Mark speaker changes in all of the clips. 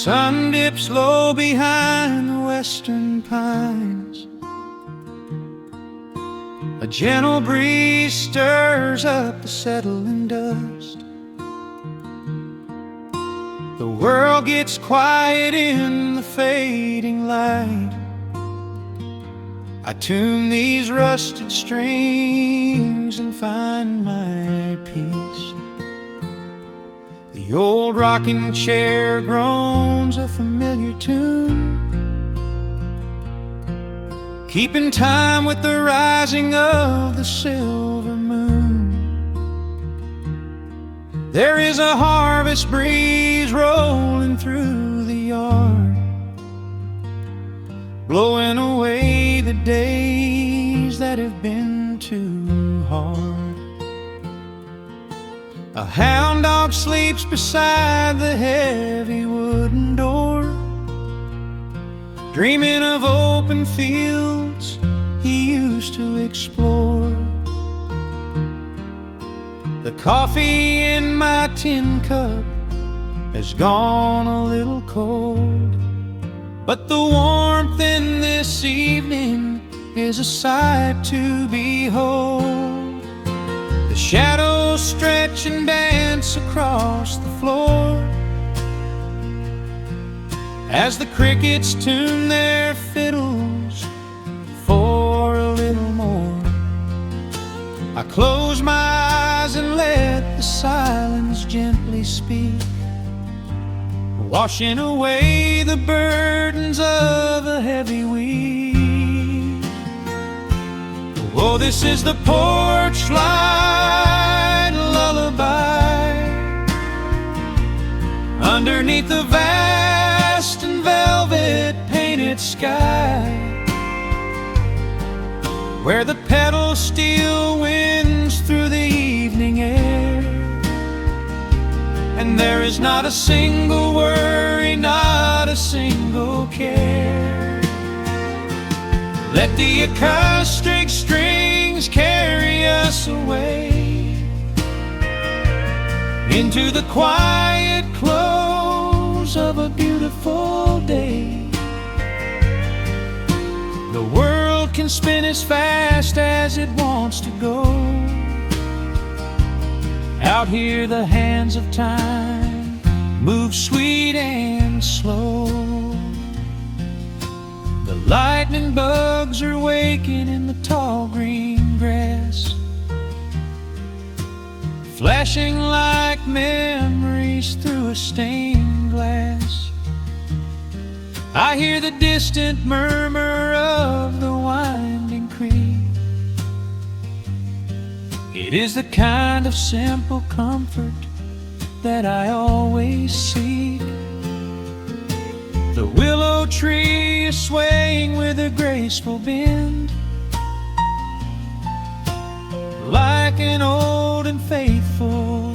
Speaker 1: sun dips low behind the western pines. A gentle breeze stirs up the settling dust. The world gets quiet in the fading light. I tune these rusted strings and find my peace. The old rocking chair groans a familiar tune, keeping time with the rising of the silver moon. There is a harvest breeze rolling through the yard, blowing away the days that have been too hard. A hound dog sleeps beside the heavy wooden door, dreaming of open fields he used to explore. The coffee in my tin cup has gone a little cold, but the warmth in this evening is a sight to behold. The shadows stretch and dance across the floor as the crickets tune their fiddles for a little more. I close my eyes and let the silence gently speak, washing away the burdens of a heavy week. Oh, this is the porch light lullaby underneath the vast and velvet painted sky, where the pedal steel winds through the evening air, and there is not a single worry, not a single care. Let the acoustic strings carry us away into the quiet close of a beautiful day. The world can spin as fast as it wants to go. Out here the hands of time move sweet and slow. The lightning bugs are waking in the tall green grass, flashing like memories through a stained glass. I hear the distant murmur of the winding creek. It is the kind of simple comfort that I always seek. The willow tree is swaying with a graceful bend, like an old and faithful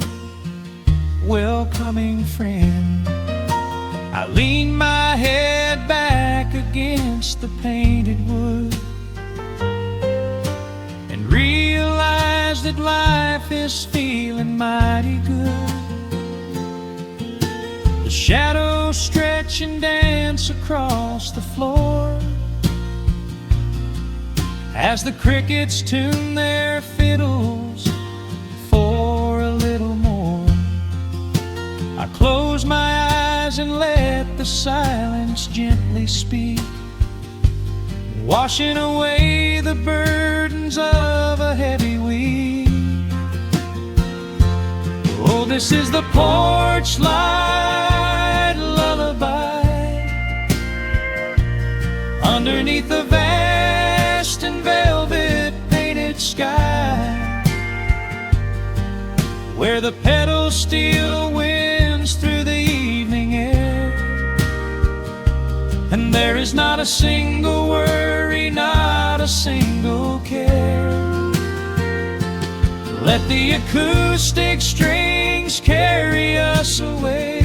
Speaker 1: welcoming friend. I lean my head back against the painted wood and realize that life is feeling mighty good. The shadows stretch and dance across the floor as the crickets tune their fiddles for a little more. I close my eyes and let the silence gently speak, washing away the burdens of a heavy week. Oh, this is the porch light lullaby underneath the vast and velvet painted sky, where the pedal steel winds through the evening air, and there is not a single worry, not a single care. Let the acoustic strings carry us away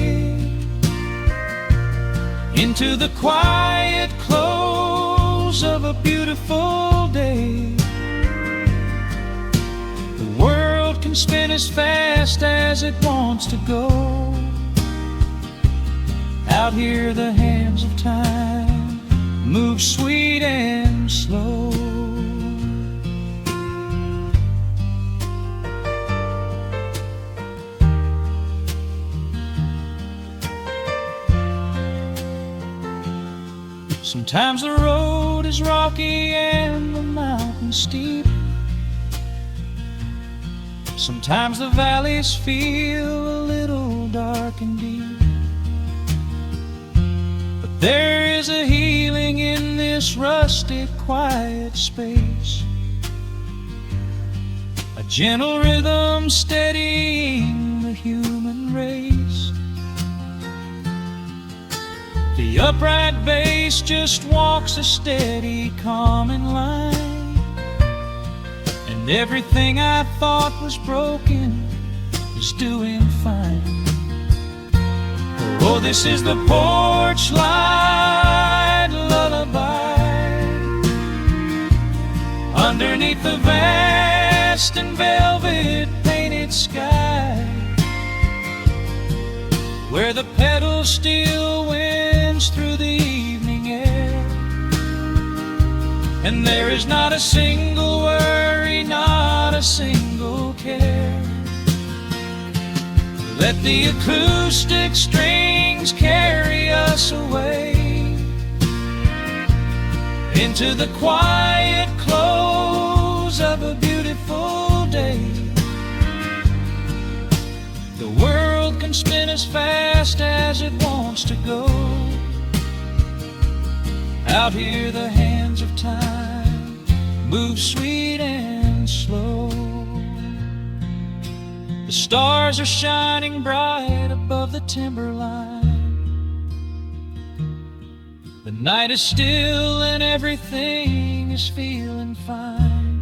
Speaker 1: into the quiet close of a beautiful day. The world can spin as fast as it wants to go. Out here the hands of time move sweet and slow. Sometimes the road is rocky and the mountain steep. Sometimes the valleys feel a little dark and deep. But there is a healing in this rustic, quiet space, a gentle rhythm steadying the human race. The upright bass just walks a steady, calming line, and everything I thought was broken is doing fine. Oh, this is the porch light lullaby underneath the vast and velvet painted sky, where the pedals still winds through the evening air, and there is not a single worry, not a single care. Let the acoustic strings carry us away into the quiet close of a beautiful day. The world can spin as fast as it wants to go. Out here the hands of time move sweet and slow. The stars are shining bright above the timberline. The night is still and everything is feeling fine.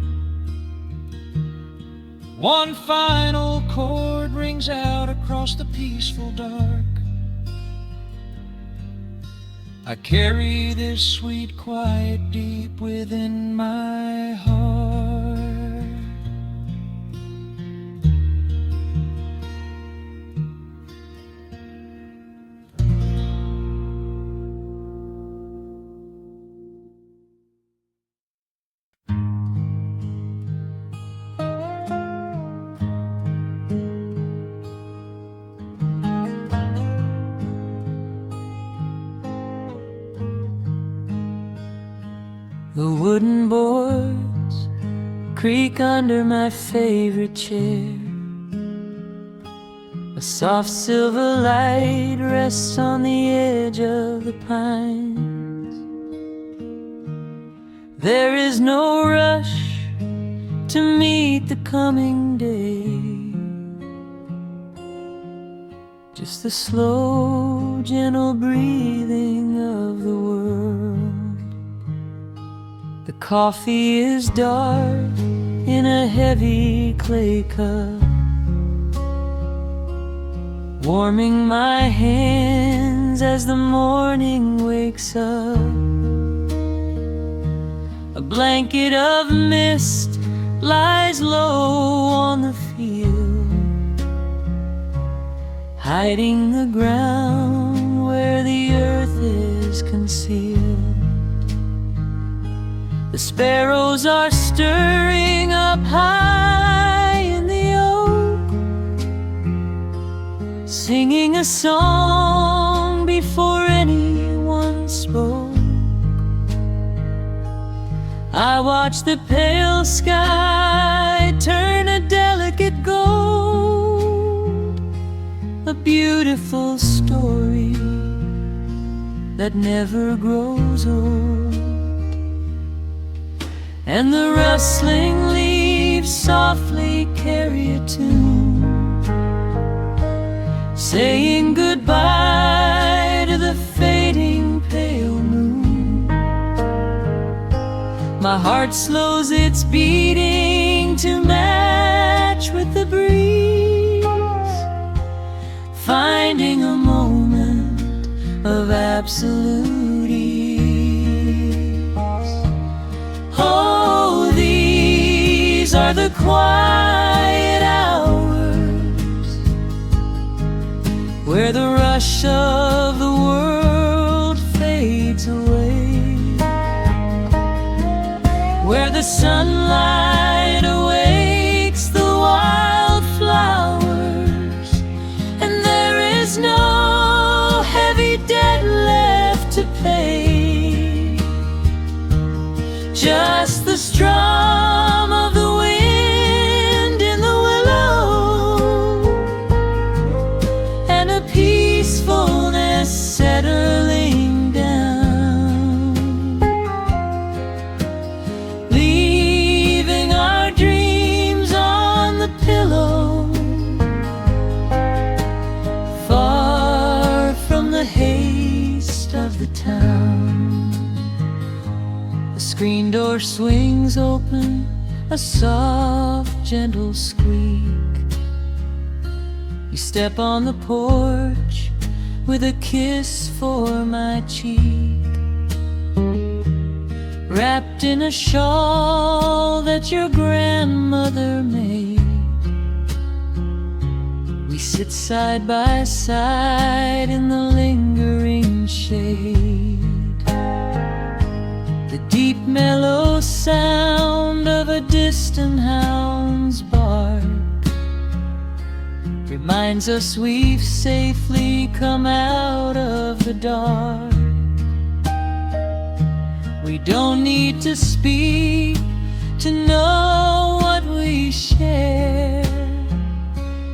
Speaker 1: One final chord rings out across the peaceful dark. I carry this sweet quiet deep within my heart.
Speaker 2: The wooden boards creak under my favorite chair. A soft silver light rests on the edge of the pines. There is no rush to meet the coming day, just the slow, gentle breathing of the world. The coffee is dark in a heavy clay cup, warming my hands as the morning wakes up. A blanket of mist lies low on the field, hiding the ground where the earth is concealed. The sparrows are stirring up high in the oak, singing a song before anyone spoke. I watch the pale sky turn a delicate gold, a beautiful story that never grows old. And the rustling leaves softly carry a tune, saying goodbye to the fading pale moon. My heart slows its beating to match with the breeze, finding a moment of absolute ease. Oh, these are the quiet hours where the rush of the world the sunlight awakes the wildflowers, and there is no heavy debt left to pay, just the strum of the wind in the willow, and a peacefulness settling down, leaving our dreams on the pillow, far from the haste of the town. The screen door swings open, a soft, gentle squeak. You step on the porch with a kiss for my cheek, wrapped in a shawl that your grandmother made. We sit side by side in the lingering shade. The deep mellow sound of a distant hound's bark reminds us we've safely come out of the dark. We don't need to speak to know what we share.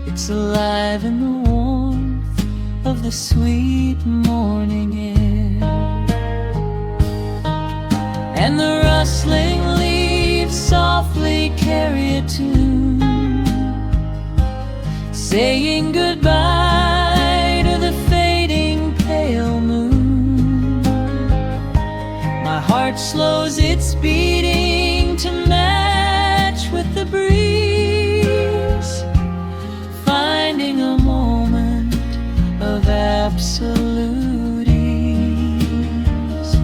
Speaker 2: It's alive in the warmth of the sweet morning air, and the rustling leaves softly carry a tune, saying goodbye to the fading pale moon. My heart slows its beating to match with the breeze, finding a moment of absolute ease.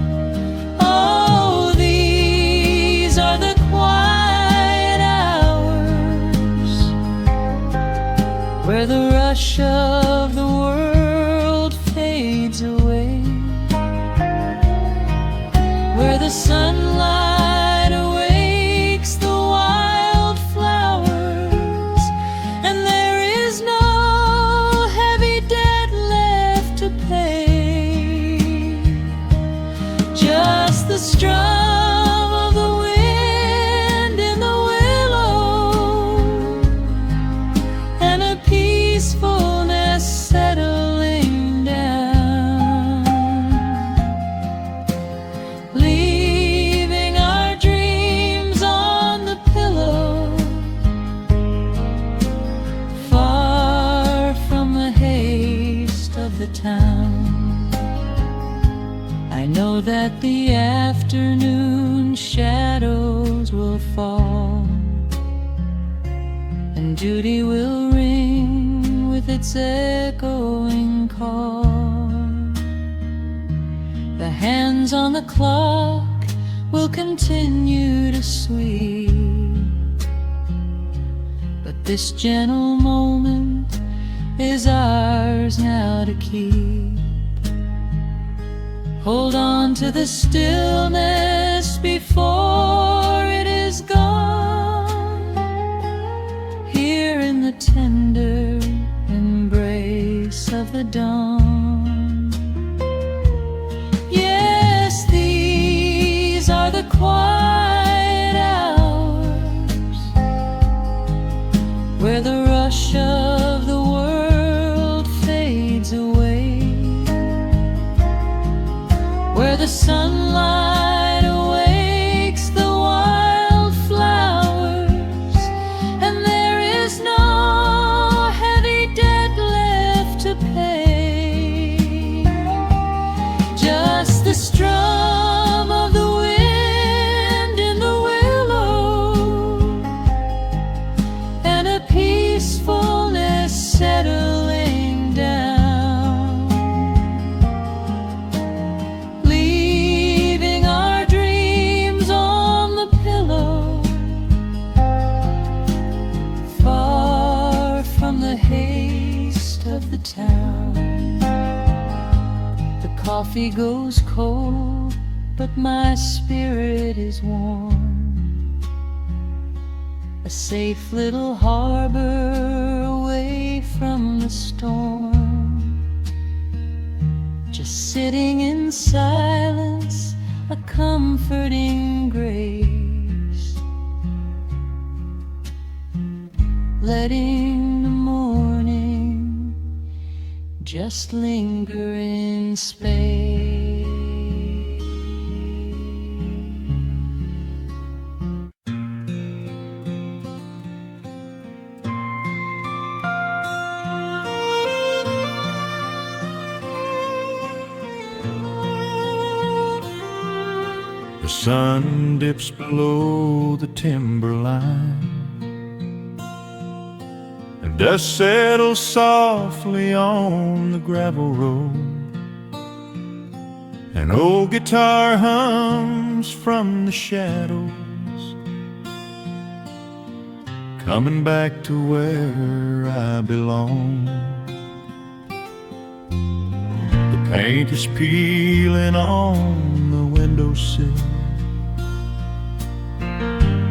Speaker 2: Oh, these are the quiet hours where the rush of the world fades away, where the sunlight awakes the wildflowers, and there is no heavy debt left to pay, just the strum of the wind in the willow, and a peacefulness settling down, leaving our dreams on the pillow, far from the haste of the town. I know that the afternoon shadows will fall, and duty will ring with its echoing call. The hands on the clock will continue to sweep, but this gentle moment is ours now to keep. Hold on to the stillness before it is gone, here in the tender embrace of the dawn. Yes, these are the quiet hours where the rush of the world fades away, where the sunlight awakes the wildflowers, and there is no heavy debt left to pay, just the strum of the wind in the willow, and a peacefulness settling down, leaving our dreams on the pillow, far from the haste of the town. The coffee goes cold, but my spirit is warm. a safe little harbor away from the storm. Just sitting in silence, a comforting grace, letting the morning just linger in space.
Speaker 1: The sun dips below the timberline, and dust settles softly on the gravel road. An old guitar hums from the shadows, coming back to where I belong. The paint is peeling on the windowsill,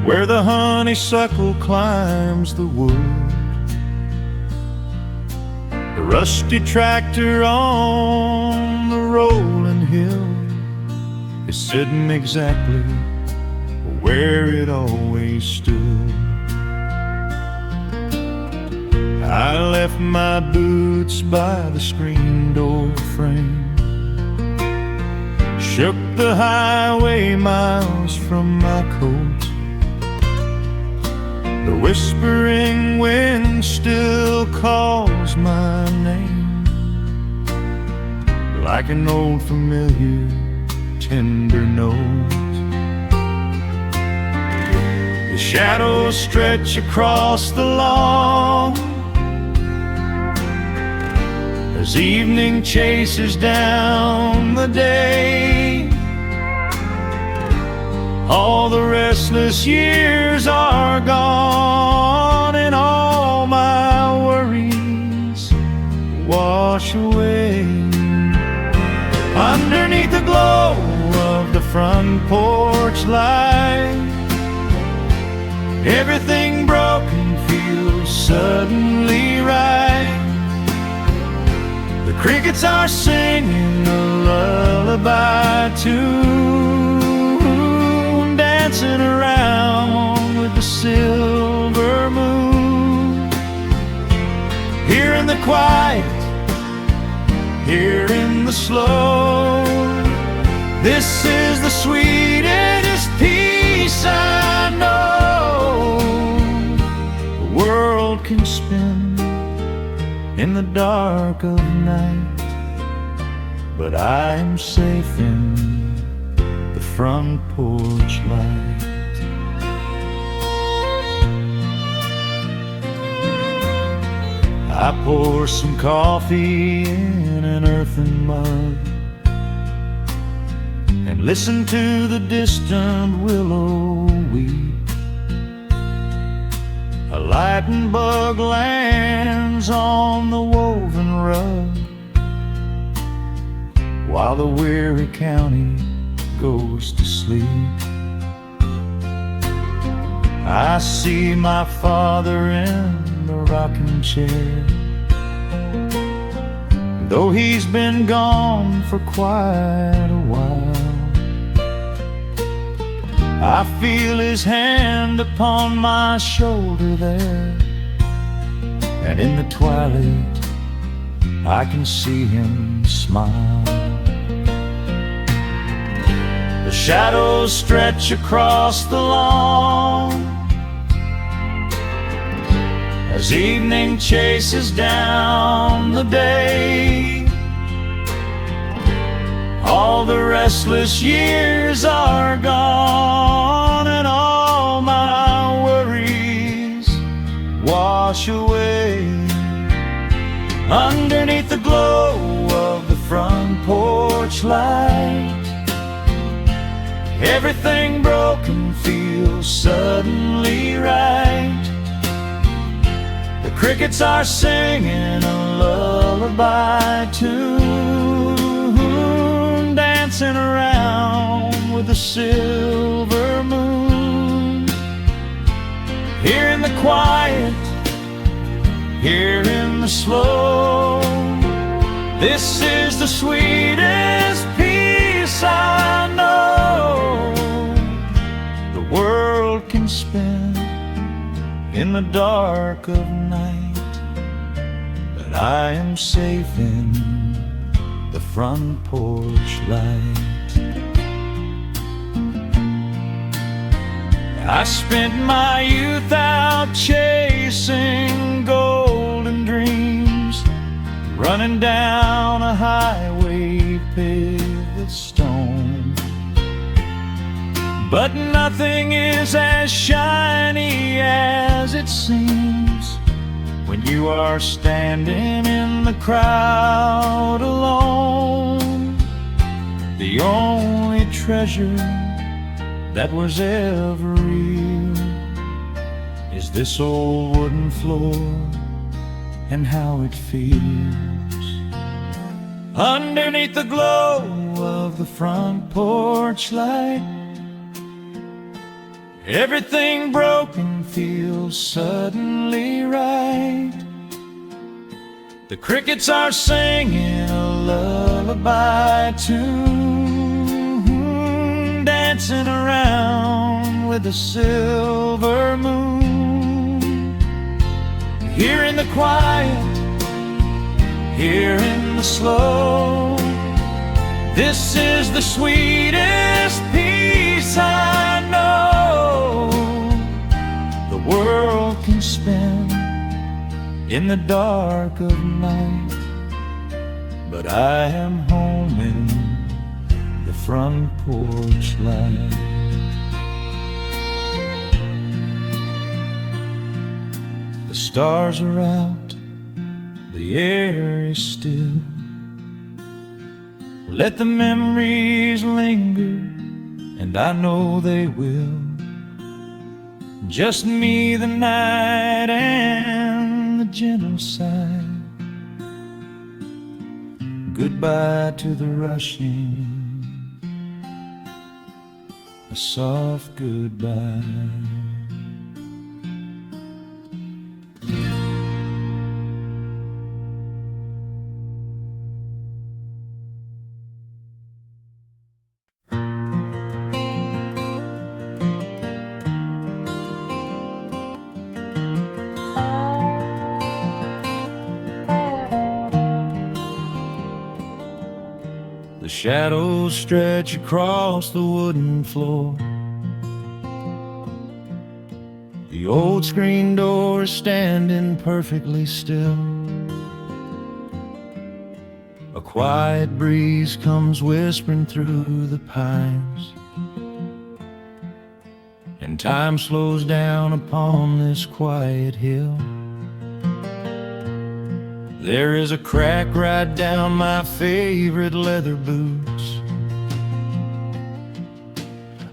Speaker 1: where the honeysuckle climbs the wood. The rusty tractor on the rolling hill is sitting exactly where it always stood. I left my boots by the screen door frame, shook the highway miles from my coat. The whispering wind still calls my name, like an old familiar tender note. The shadows stretch across the lawn as evening chases down the day. All the restless years are gone, and all my worries wash away. Underneath the glow of the front porch light, everything broken feels suddenly right. The crickets are singing a lullaby tune, dancing around with the silver moon. Here in the quiet, here in the slow, this is the sweetest peace I know. The world can spin in the dark of night, but I am safe in the front porch light. I pour some coffee in an earthen mug and listen to the distant willow weep. A lightning bug lands on the woven rug, while the weary county goes to sleep. I see my father in the rocking chair, though he's been gone for quite a while. I feel his hand upon my shoulder there, and in the twilight I can see him smile. The shadows stretch across the lawn as evening chases down the day. All the restless years are gone, and all my worries wash away. Underneath the glow of the front porch light, everything broken feels suddenly right. The crickets are singing a lullaby tune, dancing around with the silver moon. Here quiet, here in the slow. This is the sweetest peace I know the world can spend in the dark of night, but I am safe in the front porch light. I spent my youth out chasing golden dreams, running down a highway paved with stone. But nothing is as shiny as it seems when you are standing in the crowd alone. The only treasure that was ever real is this old wooden floor and how it feels underneath the glow of the front porch light. Everything broken feels suddenly right. The crickets are singing a lullaby tune, dancing around with the silver moon. Here in the quiet, here in the slow, this is the sweetest peace I know the world can spend in the dark of night, but I am home in the front porch light. The stars are out, the air is still. Let the memories linger, and I know they will. Just me, the night, and the gentle sigh. Goodbye to the rushing, a soft goodbye. The shadows stretch across the wooden floor. The old screen door is standing perfectly still. A quiet breeze comes whispering through the pines, and time slows down upon this quiet hill. There is a crack right down my favorite leather boots,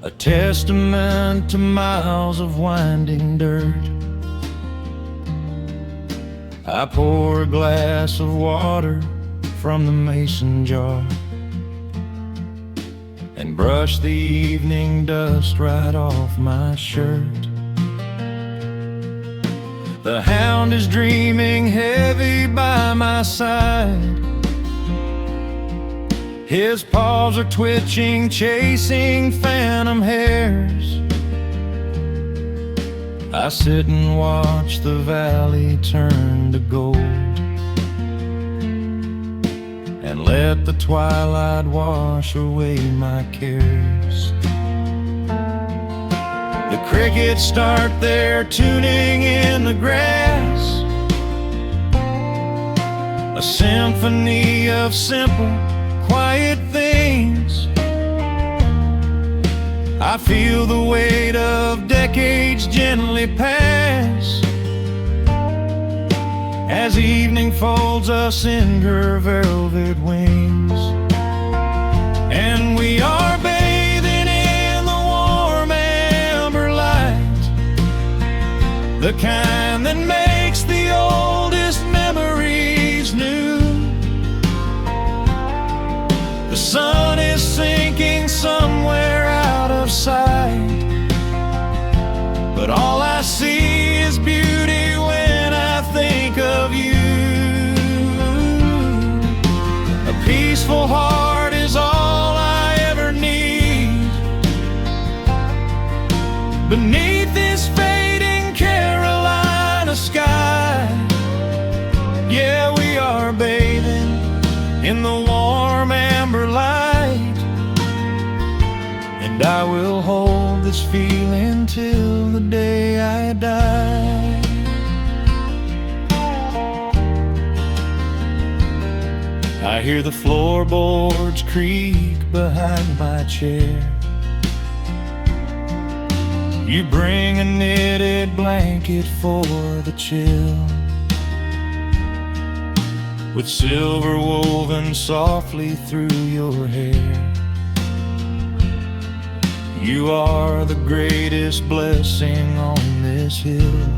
Speaker 1: a testament to miles of winding dirt. I pour a glass of water from the mason jar and brush the evening dust right off my shirt. The hound is dreaming heavy by my side. His paws are twitching, chasing phantom hares. I sit and watch the valley turn to gold and let the twilight wash away my cares. The crickets start their tuning in the grass, a symphony of simple, quiet things. I feel the weight of decades gently pass as evening folds us in her velvet wings, and we are bathing in the warm amber light, the kind that makes the oldest memories new. The sun is sinking somewhere out of sight, but all I see is beauty and I will hold this feeling till the day I die. I hear the floorboards creak behind my chair. You bring a knitted blanket for the chill, with silver woven softly through your hair. You are the greatest blessing on this hill.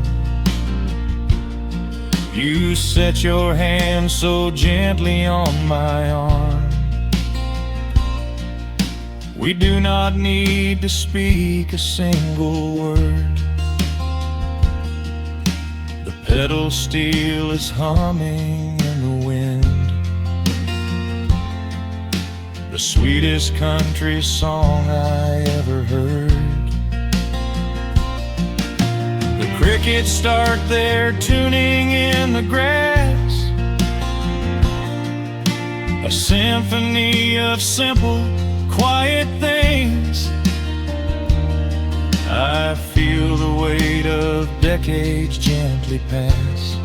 Speaker 1: You set your hand so gently on my arm. We do not need to speak a single word. The pedal steel is humming in the wind, the sweetest country song I ever heard. The crickets start their tuning in the grass, a symphony of simple, quiet things. I feel the weight of decades gently pass,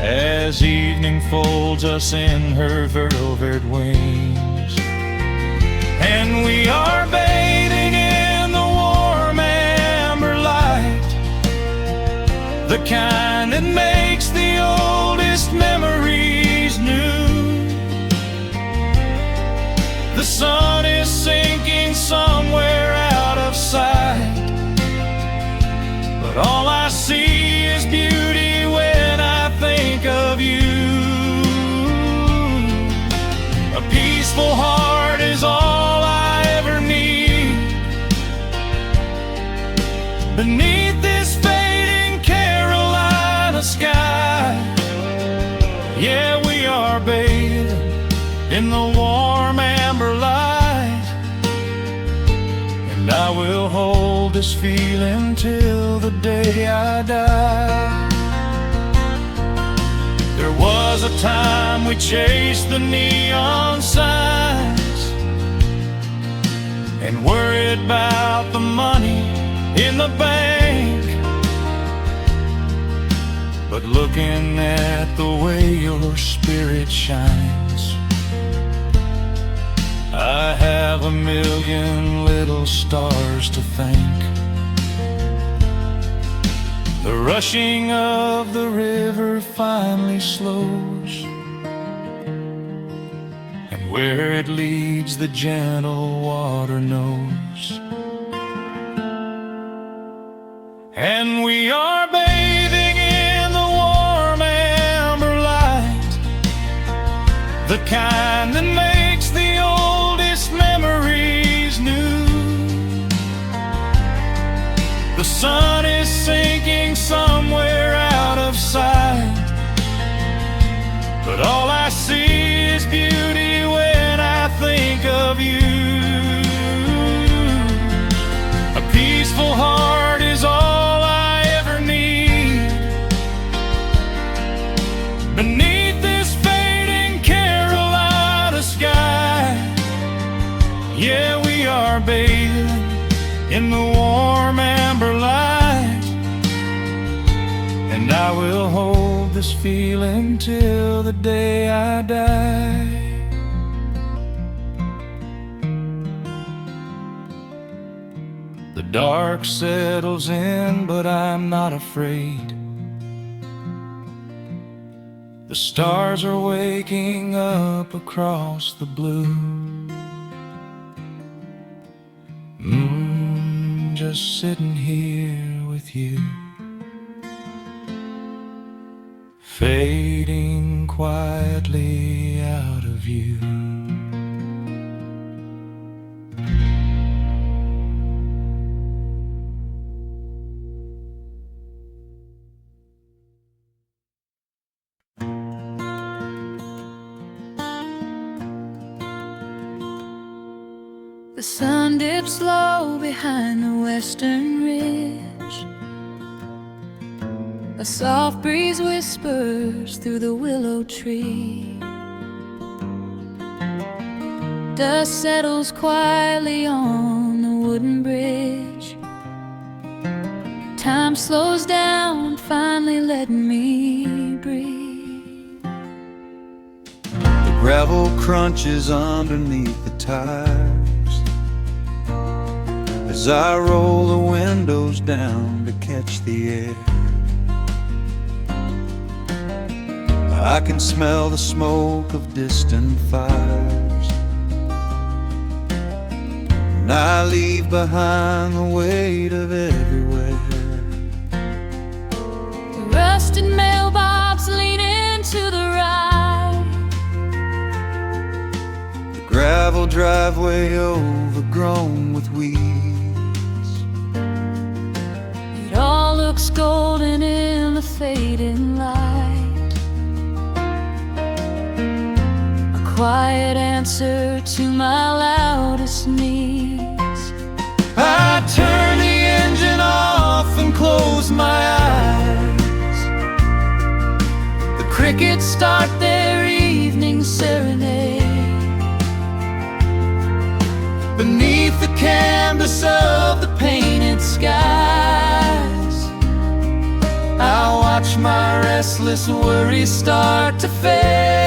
Speaker 1: as evening folds us in her velvet wings. And we are bathing in the warm amber light, the kind that makes the oldest memories new. The sun is sinking somewhere out of sight, but all I see is beauty when I think of you. A peaceful heart is all I ever need. Beneath this fading Carolina sky, yeah, we are bathing in the warm amber light, and I will hold this feeling till the day I die. There was a time we chased the neon signs and worried about the money in the bank, but looking at the way your spirit shines, I have a million little stars to thank. The rushing of the river finally slows, and where it leads the gentle water knows. And we are bathing in the warm amber light, the kind that makes the oldest memories new. The sun is sinking somewhere out of sight, but all I see is beauty when I think of you. A peaceful heart is all I ever need. Beneath this fading Carolina sky, yeah, we are bathing in the warm amber light, and I will hold this feeling till the day I die. The dark settles in, but I'm not afraid. The stars are waking up across the blue. Just sitting here with you, fading quietly out of view.
Speaker 2: The sun dips low behind the western ridge. A soft breeze whispers through the willow tree. Dust settles quietly on the wooden bridge. Time slows down, finally letting me breathe.
Speaker 1: The gravel crunches underneath the tires as I roll the windows down to catch the air. I can smell the smoke of distant fires, and I leave behind the weight of everywhere.
Speaker 2: The rusted mailbox leaning to the right,
Speaker 1: The gravel driveway overgrown with weeds.
Speaker 2: it all looks golden in the fading light. Quiet answer to my loudest needs.
Speaker 1: I turn the engine off and close my eyes. The crickets start their evening serenade. Beneath the canvas of the painted skies, I watch my restless worries start to fade.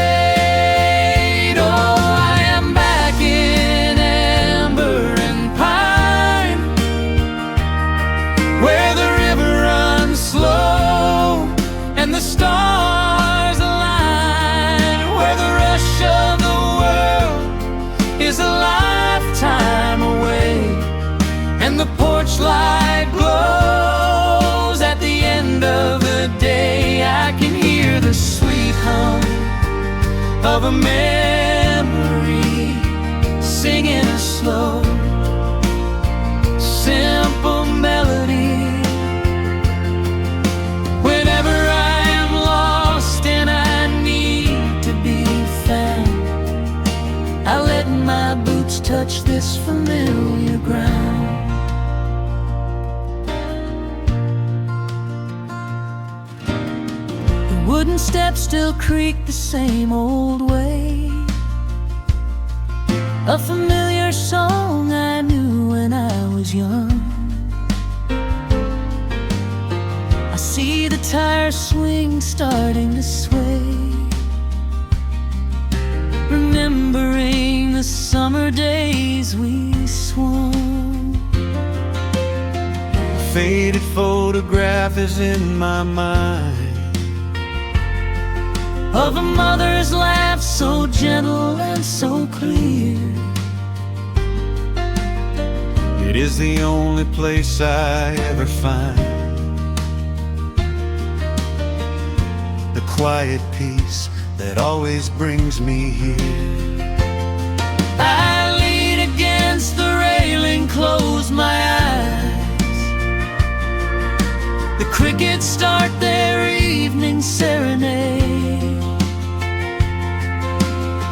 Speaker 1: Oh, I am back in amber and pine, where the river runs slow and the stars align, where the rush of the world is a lifetime away, and the porch light glows at the end of the day. I can hear the sweet hum of a memory, singing a slow, simple melody. Whenever I am lost and I need to be found, I let my boots touch this familiar ground. The wooden steps still creak the same old way, a familiar song I knew when I was young. I see the tires swing starting to sway, remembering the summer days we swung. A faded photograph is in my mind
Speaker 2: of a mother's laugh so gentle and so clear.
Speaker 1: It is the only place I ever find the quiet peace that always brings me here.
Speaker 2: I lean against the railing, close my eyes. The crickets start their evening serenade.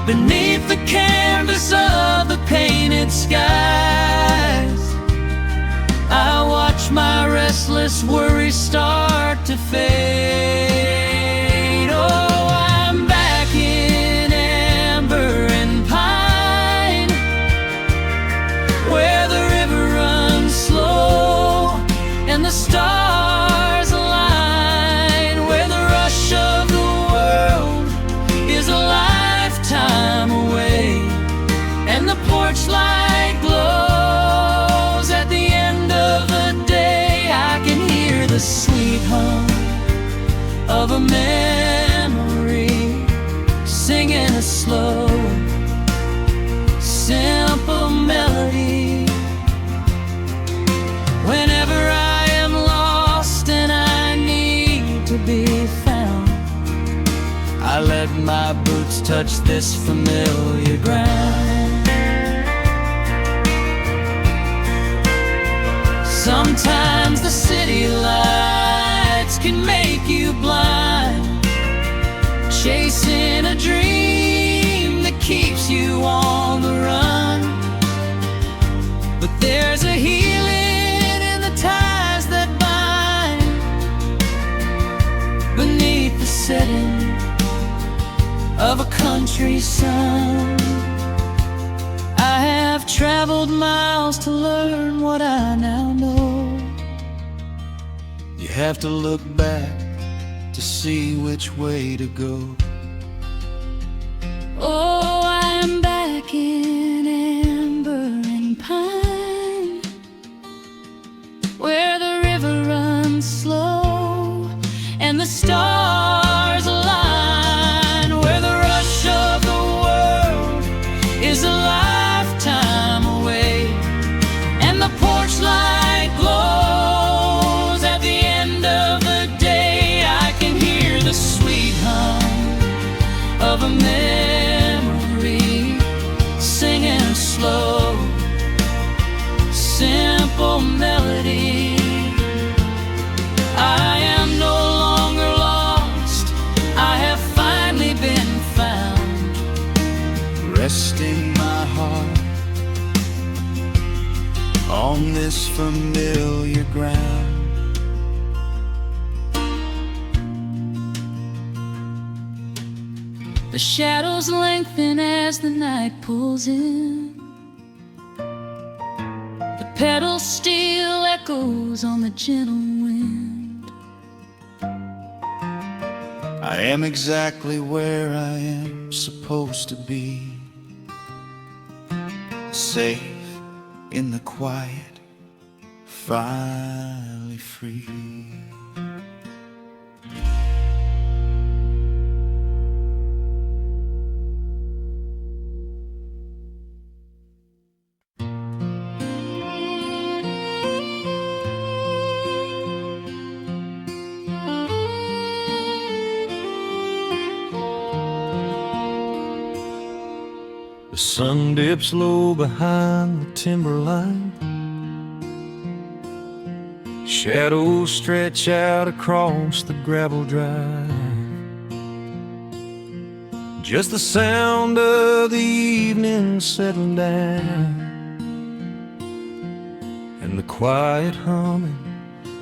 Speaker 2: Beneath the canvas of the painted skies, I watch my restless worries start to fade. Oh, I'm back in amber and pine, where the river runs slow and the stars align, where the rush of the world is a lifetime away, and the porch light glows at the end of the day. I can hear the sweet hum of a memory, singing a slow, simple melody. Whenever I am lost and I need to be found, I let my boots touch this familiar ground. Sometimes the city lights can make you blind, chasing a dream that keeps you on the run. But there's a healing in the ties that bind beneath the setting of a country sun. traveled miles to learn what I now know.
Speaker 1: You have to look back to see which way to go.
Speaker 2: Oh, I am back in amber and pine, where the river runs slow and the stars align, where the rush of the world is a lifetime away, and the porch light glows at the end of the day. I can hear the sweet hum of a memory singing a slow, simple melody. I am no longer lost, I have finally been found,
Speaker 1: Resting my heart on this familiar ground.
Speaker 2: The shadows lengthen as the night pulls in. The pedal steel echoes on the gentle wind.
Speaker 1: I am exactly where I am supposed to be, safe in the quiet, finally free. The sun dips low behind the timberline. Shadows stretch out across the gravel drive. Just the sound of the evening settling down, and the quiet humming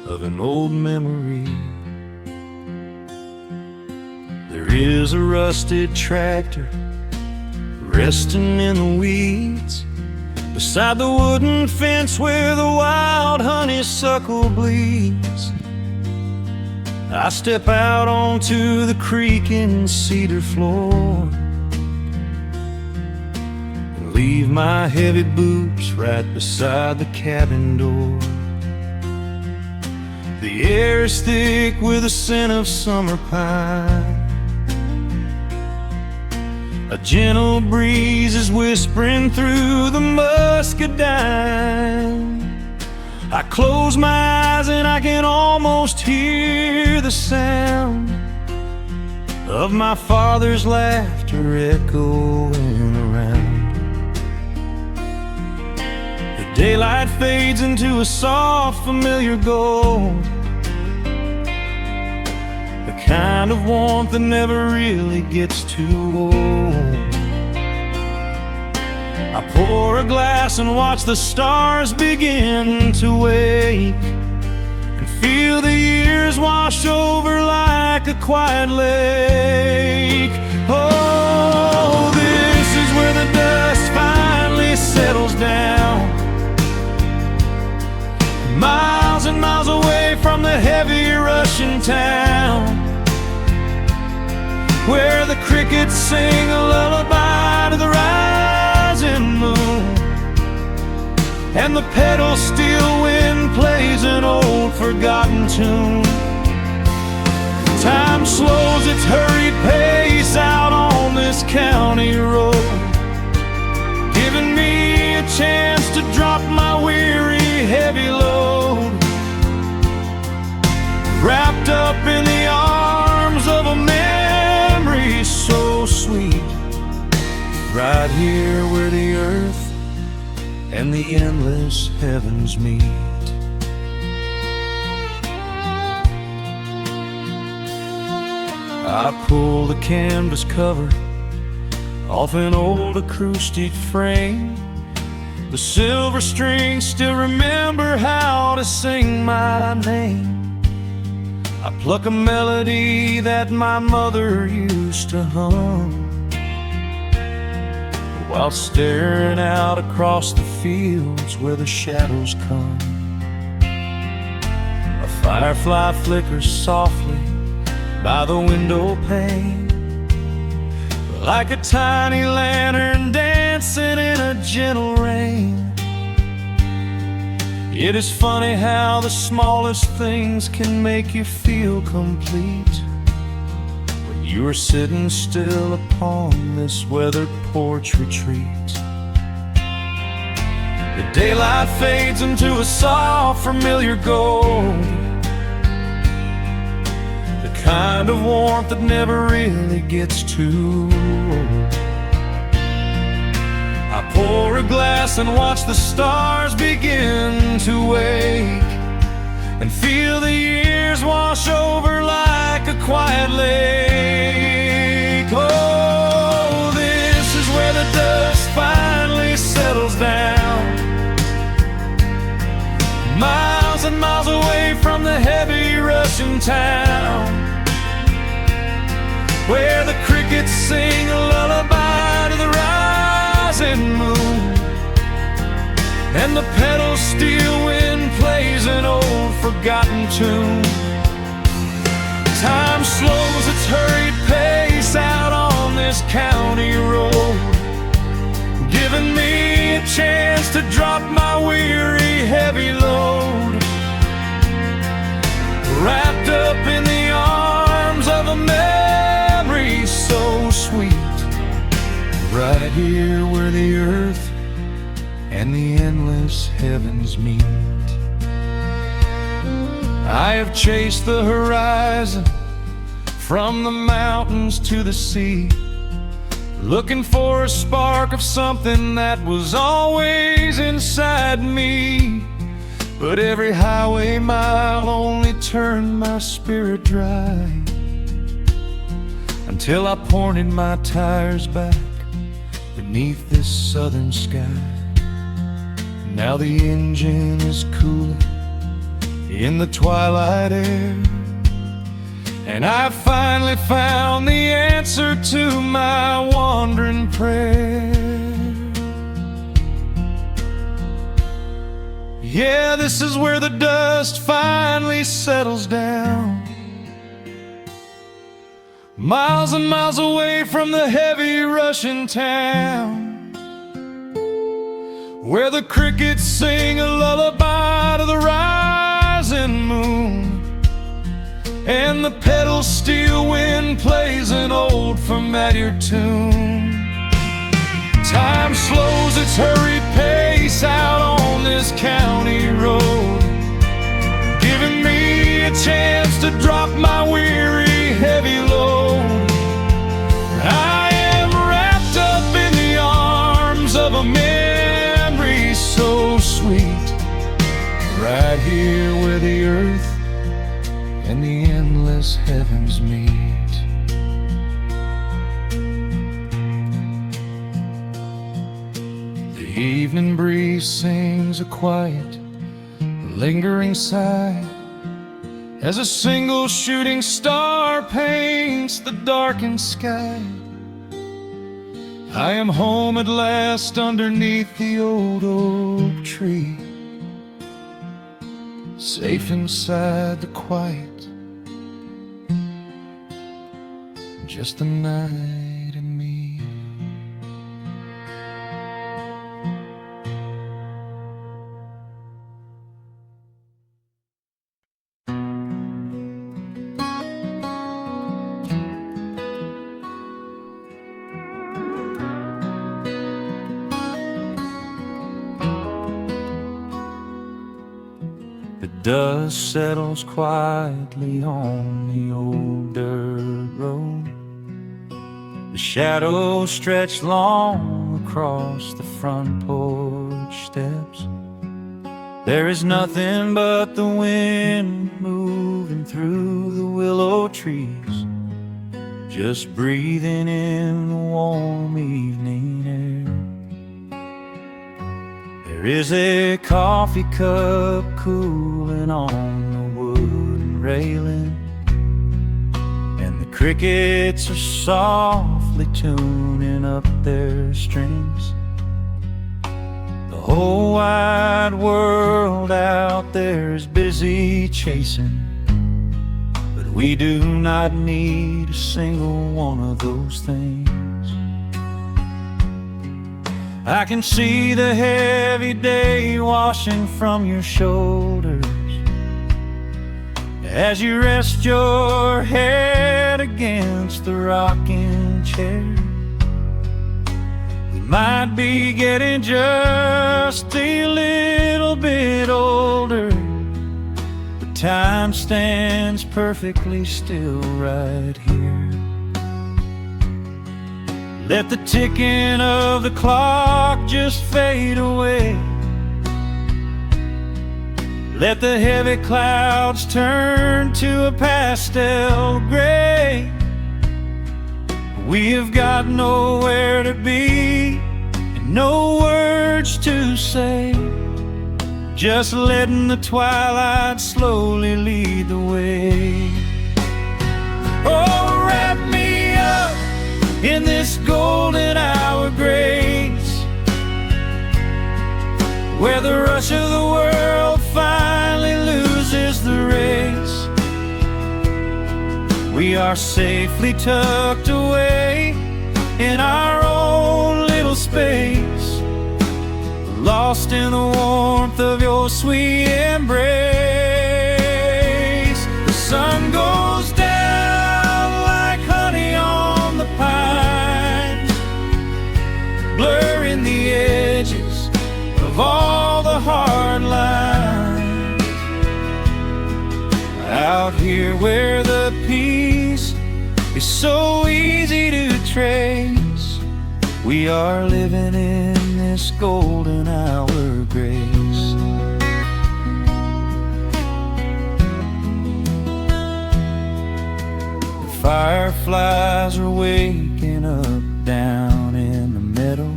Speaker 1: of an old memory. There is a rusted tractor resting in the weeds beside the wooden fence where the wild honeysuckle bleeds. I step out onto the creaking cedar floor and leave my heavy boots right beside the cabin door. The air is thick with the scent of summer pine. A gentle breeze is whispering through the muscadine. I close my eyes and I can almost hear the sound of my father's laughter echoing around. The daylight fades into a soft, familiar gold, the kind of warmth that never really gets too old. I pour a glass and watch the stars begin to wake, and feel the years wash over like a quiet lake. Oh, this is where the dust finally settles down, miles and miles away from the heavy Russian town, where the crickets sing a lullaby to the rising moon, and the pedal steel wind plays an old forgotten tune. Time slows its hurried pace out on this county road, giving me a chance to drop my weary heavy load, wrapped up in the arms of a memory so sweet, right here where the earth and the endless heavens meet. I pull the canvas cover off an old acoustic frame. The silver strings still remember how to sing my name. I pluck a melody that my mother used to hum, while staring out across the fields where the shadows come. A firefly flickers softly by the window pane, like a tiny lantern dancing in a gentle rain. It is funny how the smallest things can make you feel complete when you are sitting still upon this weathered porch retreat. The daylight fades into a soft, familiar gold, the kind of warmth that never really gets too old. I pour a glass and watch the stars begin to wake, and feel the years wash over like a quiet lake. Oh, this is where the dust finally settles down, miles and miles away from the heavy Russian town, where the crickets sing a lullaby to the rising moon, and the pedal steel wind plays an old forgotten tune. Time slows its hurried pace out on this county road, giving me a chance to drop my weary heavy load, wrapped up in the arms of a memory so sweet, right here where the earth and the endless heavens meet. I have chased the horizon from the mountains to the sea, looking for a spark of something that was always inside me. But every highway mile only turned my spirit dry, until I pointed my tires back beneath this southern sky. Now the engine is cooling in the twilight air, and I've finally found the answer to my wandering prayer. Yeah, this is where the dust finally settles down, miles and miles away from the heavy Russian town, where the crickets sing a lullaby to the rising moon, and the pedal steel wind plays an old familiar tune. Time slows its hurried pace out on this county road, giving me a chance to drop my weary heavy load. I am wrapped up in the arms of a memory so sweet, right here where the earth and the endless heavens meet. The evening breeze sings a quiet, lingering sigh, as a single shooting star paints the darkened sky. I am home at last underneath the old oak tree, safe inside the quiet, just the night and me. The dust settles quietly on the old dirt road. The shadows stretch long across the front porch steps. There is nothing but the wind moving through the willow trees, just breathing in the warm evening air. There is a coffee cup cooling on the wooden railing, and the crickets are softly softly tuning up their strings. The whole wide world out there is busy chasing, but we do not need a single one of those things. I can see the heavy day washing from your shoulders as you rest your head against the rocking chair. We might be getting just a little bit older, but time stands perfectly still right here. Let the ticking of the clock just fade away. Let the heavy clouds turn to a pastel gray. We have got nowhere to be and no words to say, just letting the twilight slowly lead the way. Oh, wrap me up in this golden hour grace, where the rush of the world finally loses the race. We are safely tucked away in our own little space, lost in the warmth of your sweet embrace. The sun goes down like honey on the pines, blurring the edges of all the hard lines. Out here where the peace is so easy to trace, we are living in this golden hour grace. The fireflies are waking up down in the meadow,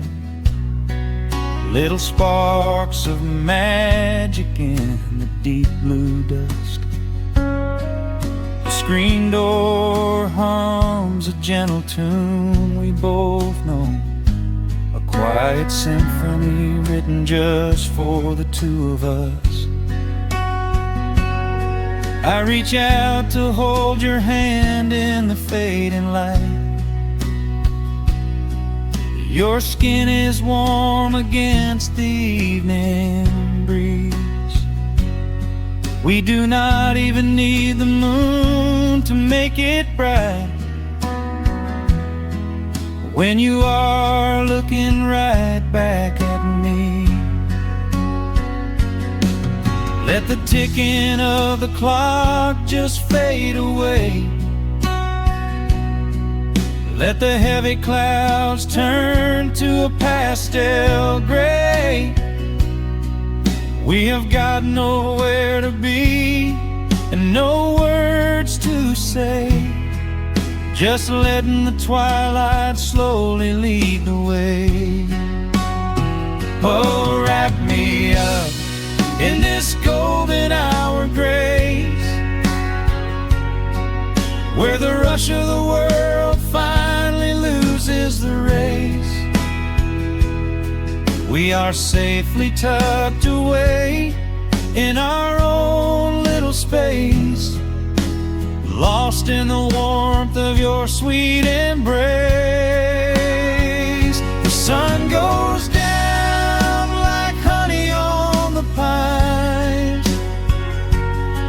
Speaker 1: little sparks of magic in the deep blue dusk. The screen door hums a gentle tune we both know, a quiet symphony written just for the two of us. I reach out to hold your hand in the fading light. Your skin is warm against the evening breeze. We do not even need the moon to make it bright, when you are looking right back at me. Let the ticking of the clock just fade away. Let the heavy clouds turn to a pastel gray. We have got nowhere to be and no words to say, just letting the twilight slowly lead the way. Oh, wrap me up in this golden hour grace, where the rush of the world finally loses the race. We are safely tucked away in our own little space, lost in the warmth of your sweet embrace. The sun goes down like honey on the pines,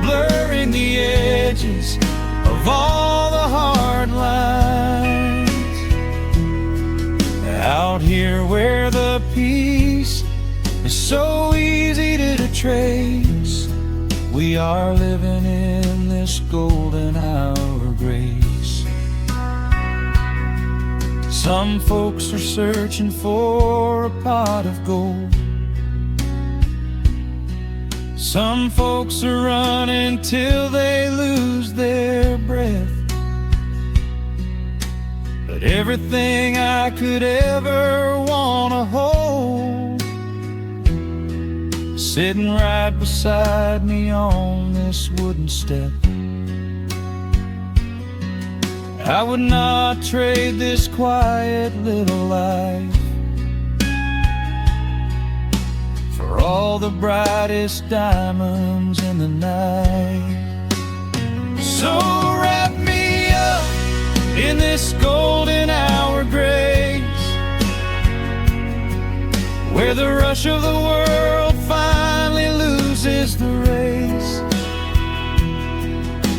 Speaker 1: blurring the edges of all the hard lines. Out here where the peace is so easy to trace, we are living in this golden hour grace. Some folks are searching for a pot of gold. Some folks are running till they lose their breath. But everything I could ever wanna hold, sitting right beside me on this wooden step. I would not trade this quiet little life for all the brightest diamonds in the night. So wrap me up in this golden hour grace, where the rush of the world finally loses the race.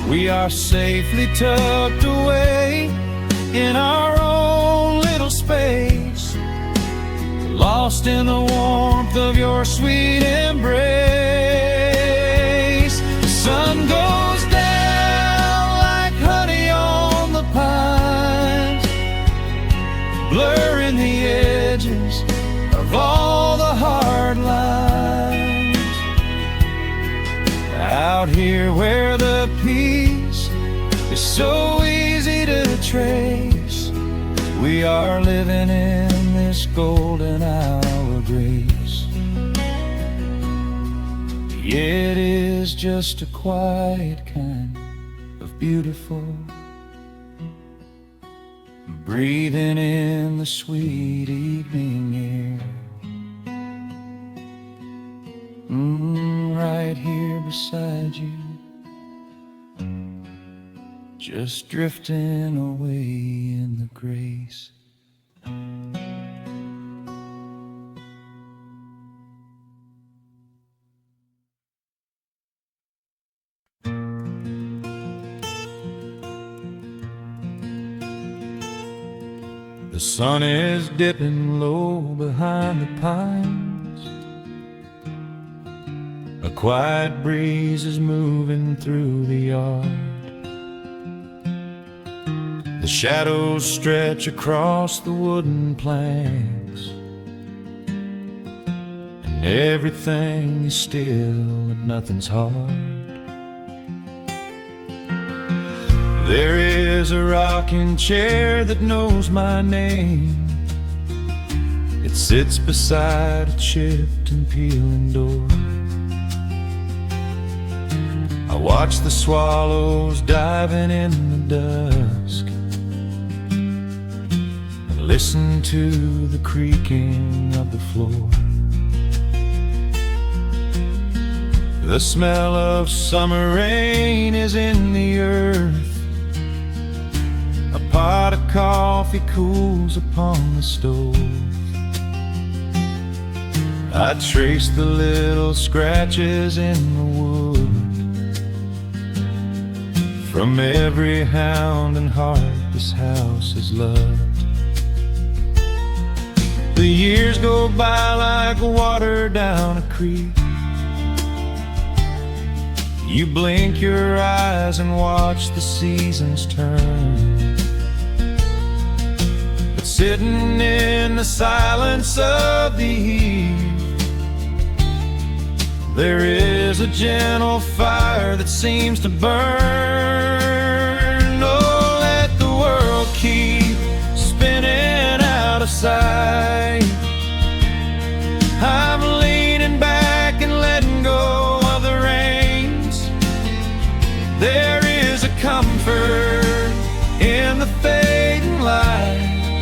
Speaker 1: We are safely tucked away in our own little space, lost in the warmth of your sweet embrace. The sun goes down like honey on the pines, blurring the edges of all the hard lines. Out here where the peace is so easy to trace, we are living in this golden hour grace. It is just a quiet kind of beautiful, breathing in the sweet evening air. Right here beside you, just drifting away in the grace. The sun is dipping low behind the pines. A quiet breeze is moving through the yard. The shadows stretch across the wooden planks, and everything is still and nothing's hard. There is a rocking chair that knows my name. It sits beside a chipped and peeling door. I watch the swallows diving in the dusk, and listen to the creaking of the floor. The smell of summer rain is in the earth. A pot of coffee cools upon the stove. I trace the little scratches in the wood from every hound and heart this house has loved. The years go by like water down a creek. You blink your eyes and watch the seasons turn. But sitting in the silence of the eve, there is a gentle fire that seems to burn. Oh, let the world keep spinning out of sight. I'm leaning back and letting go of the reins. There is a comfort in the fading light,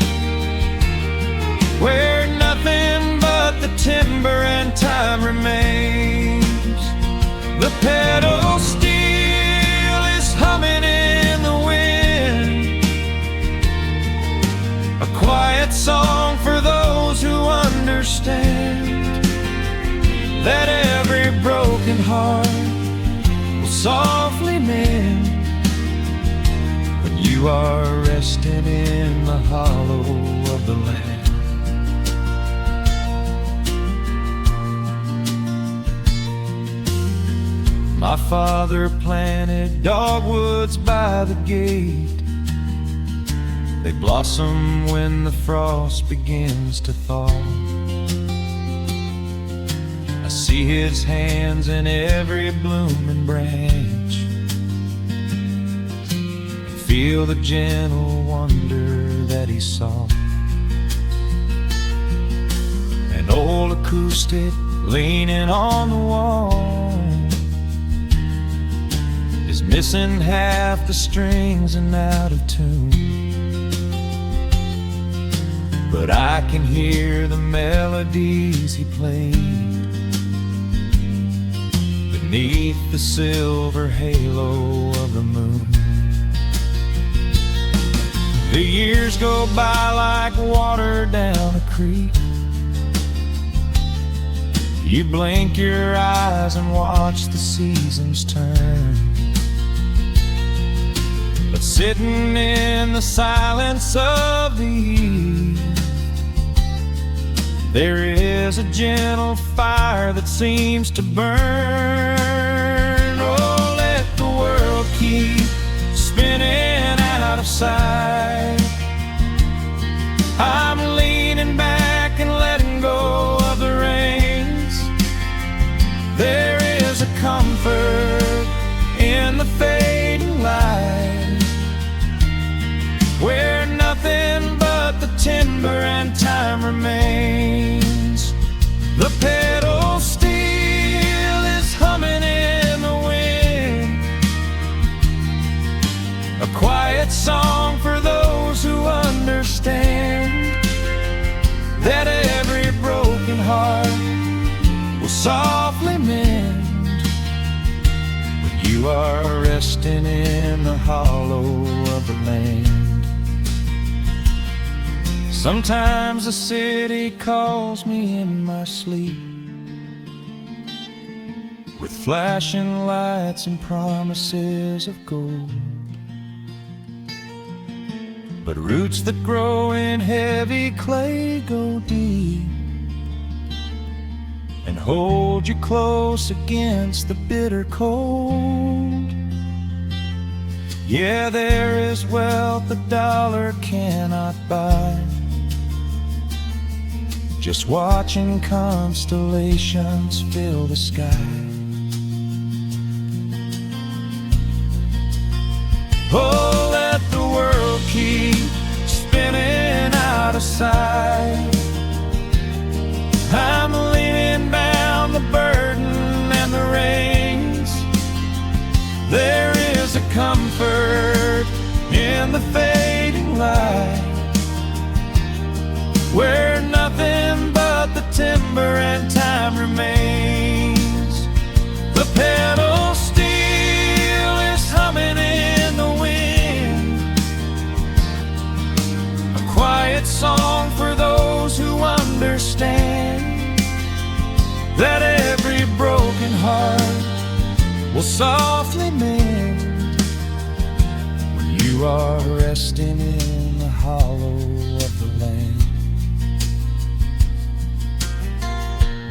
Speaker 1: where nothing but the timber and time remains. The pedal steel is humming in the wind, a quiet song for those who understand that every broken heart will softly mend when you are resting in the hollow of the land. My father planted dogwoods by the gate. They blossom when the frost begins to thaw. I see his hands in every blooming branch, and feel the gentle wonder that he saw. An old acoustic leaning on the wall is missing half the strings and out of tune. But I can hear the melodies he played beneath the silver halo of the moon. The years go by like water down a creek. You blink your eyes and watch the seasons turn. But sitting in the silence of the east, there is a gentle fire that seems to burn. Oh, let the world keep spinning out of sight. I'm leaning back and letting go of the reins. There is a comfort in the fading light, where nothing but the timber and time remains. The pedal steel is humming in the wind, a quiet song for those who understand that every broken heart will softly mend when you are resting in the hollow of the land. Sometimes the city calls me in my sleep, with flashing lights and promises of gold. But roots that grow in heavy clay go deep and hold you close against the bitter cold. Yeah, there is wealth a dollar cannot buy, just watching constellations fill the sky. Oh, let the world keep spinning out of sight. I'm leaning down the burden and the reins. There is a comfort in the fading light, where nothing but the timber and time remains. The pedal steel is humming in the wind, a quiet song for those who understand that every broken heart will softly mend when you are resting in the hollow of the land.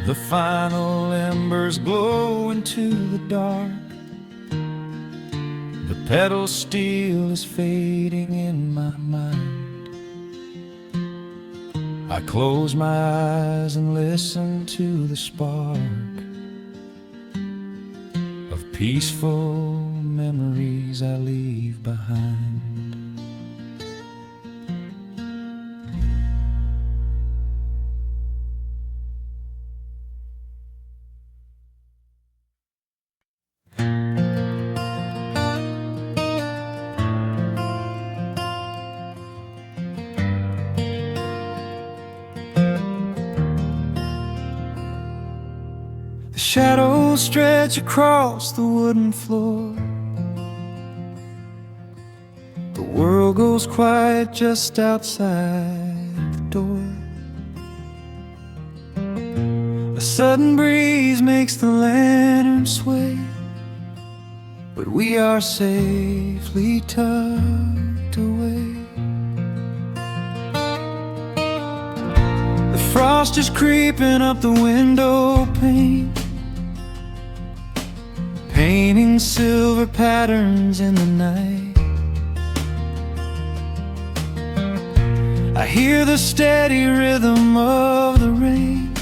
Speaker 1: The final embers glow into the dark. The pedal steel is fading in my mind. I close my eyes and listen to the spark of peaceful memories I leave behind. Shadows stretch across the wooden floor. The world goes quiet just outside the door. A sudden breeze makes the lantern sway, but we are safely tucked away. The frost is creeping up the window pane, painting silver patterns in the night. I hear the steady rhythm of the rain,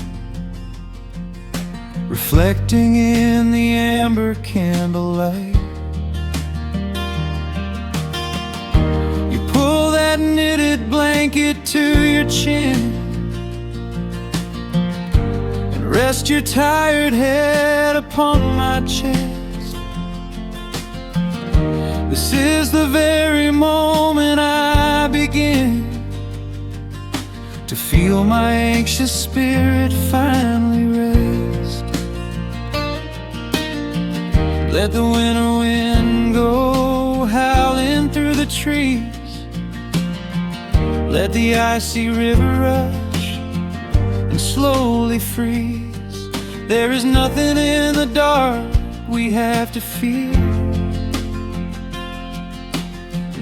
Speaker 1: reflecting in the amber candlelight. You pull that knitted blanket to your chin and rest your tired head upon my chest. This is the very moment I begin to feel my anxious spirit finally rest. Let the winter wind go howling through the trees. Let the icy river rush and slowly freeze. There is nothing in the dark we have to fear,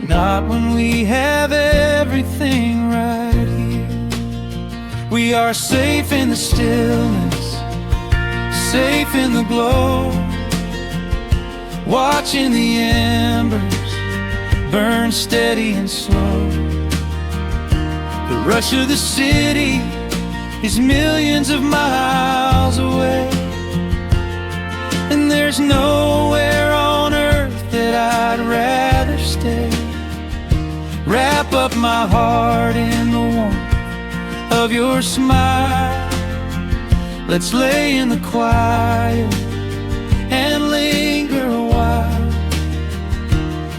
Speaker 1: not when we have everything right here. We are safe in the stillness, safe in the glow, watching the embers burn steady and slow. The rush of the city is millions of miles away, and there's nowhere on earth that I'd rather stay. Wrap up my heart in the warmth of your smile. Let's lay in the quiet and linger a while.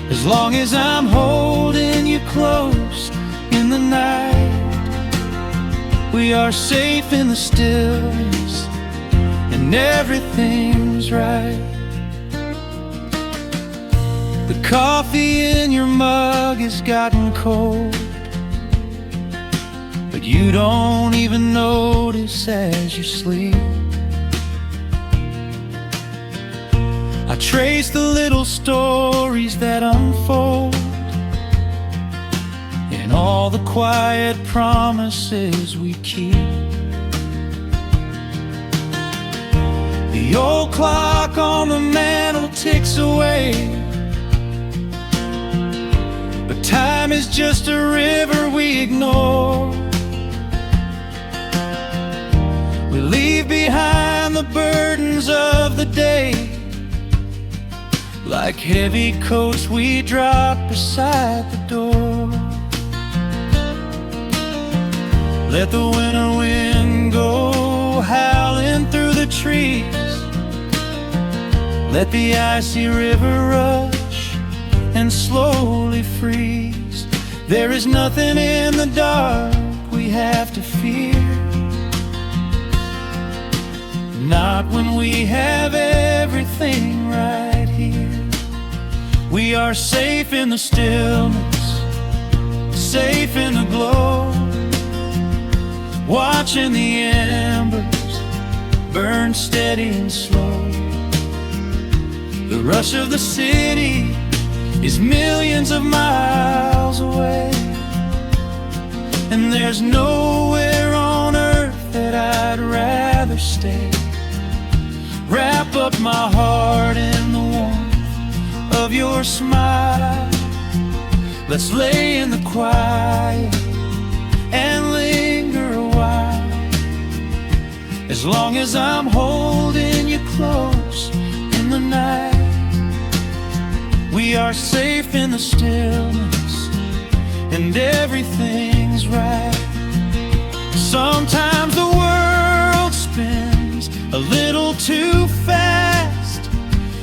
Speaker 1: As long as I'm holding you close in the night, we are safe in the stillness, and everything's right. The coffee in your mug has gotten cold, but you don't even notice as you sleep. I trace the little stories that unfold in all the quiet promises we keep. The old clock on the mantle ticks away, but time is just a river we ignore. We leave behind the burdens of the day, like heavy coats we drop beside the door. Let the winter wind go howling through the trees. Let the icy river rush and slowly freeze. There is nothing in the dark we have to fear, not when we have everything right here. We are safe in the stillness, safe in the glow, watching the embers burn steady and slow. The rush of the city is millions of miles away, and there's nowhere on earth that I'd rather stay. Wrap up my heart in the warmth of your smile. Let's lay in the quiet and linger a while. As long as I'm holding you close in the night, we are safe in the stillness, and everything's right. Sometimes the world spins a little too fast,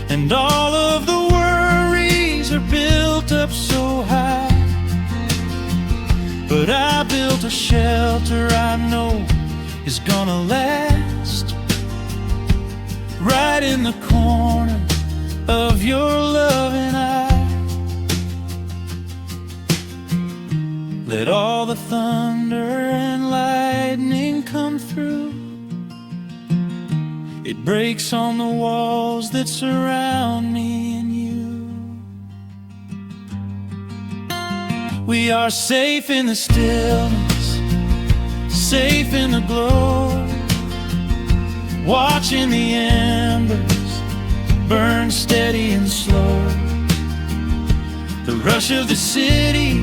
Speaker 1: and all of the worries are built up so high. But I built a shelter I know is gonna last, right in the corner of your loving eye. Let all the thunder and lightning come through. It breaks on the walls that surround me and you. We are safe in the stillness, safe in the glow, watching the embers burn steady and slow. The rush of the city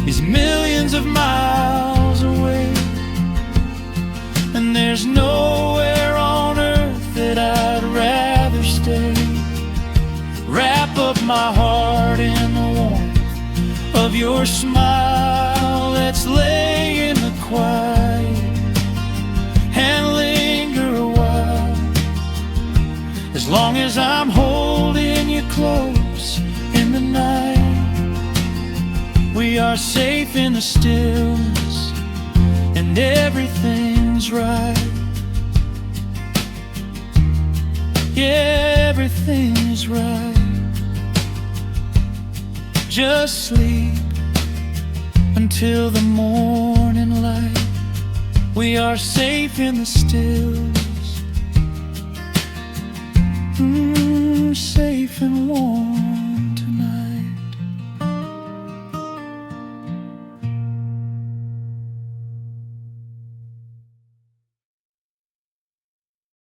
Speaker 1: is millions of miles away, and there's nowhere on earth that I'd rather stay. Wrap up my heart in the warmth of your smile. Let's lay in the quiet and linger a while. As long as I'm holding you close in in the night. We are safe in the stillness, and everything's right. Yeah, everything's right. Just sleep until the morning light. We are safe in the stillness. Safe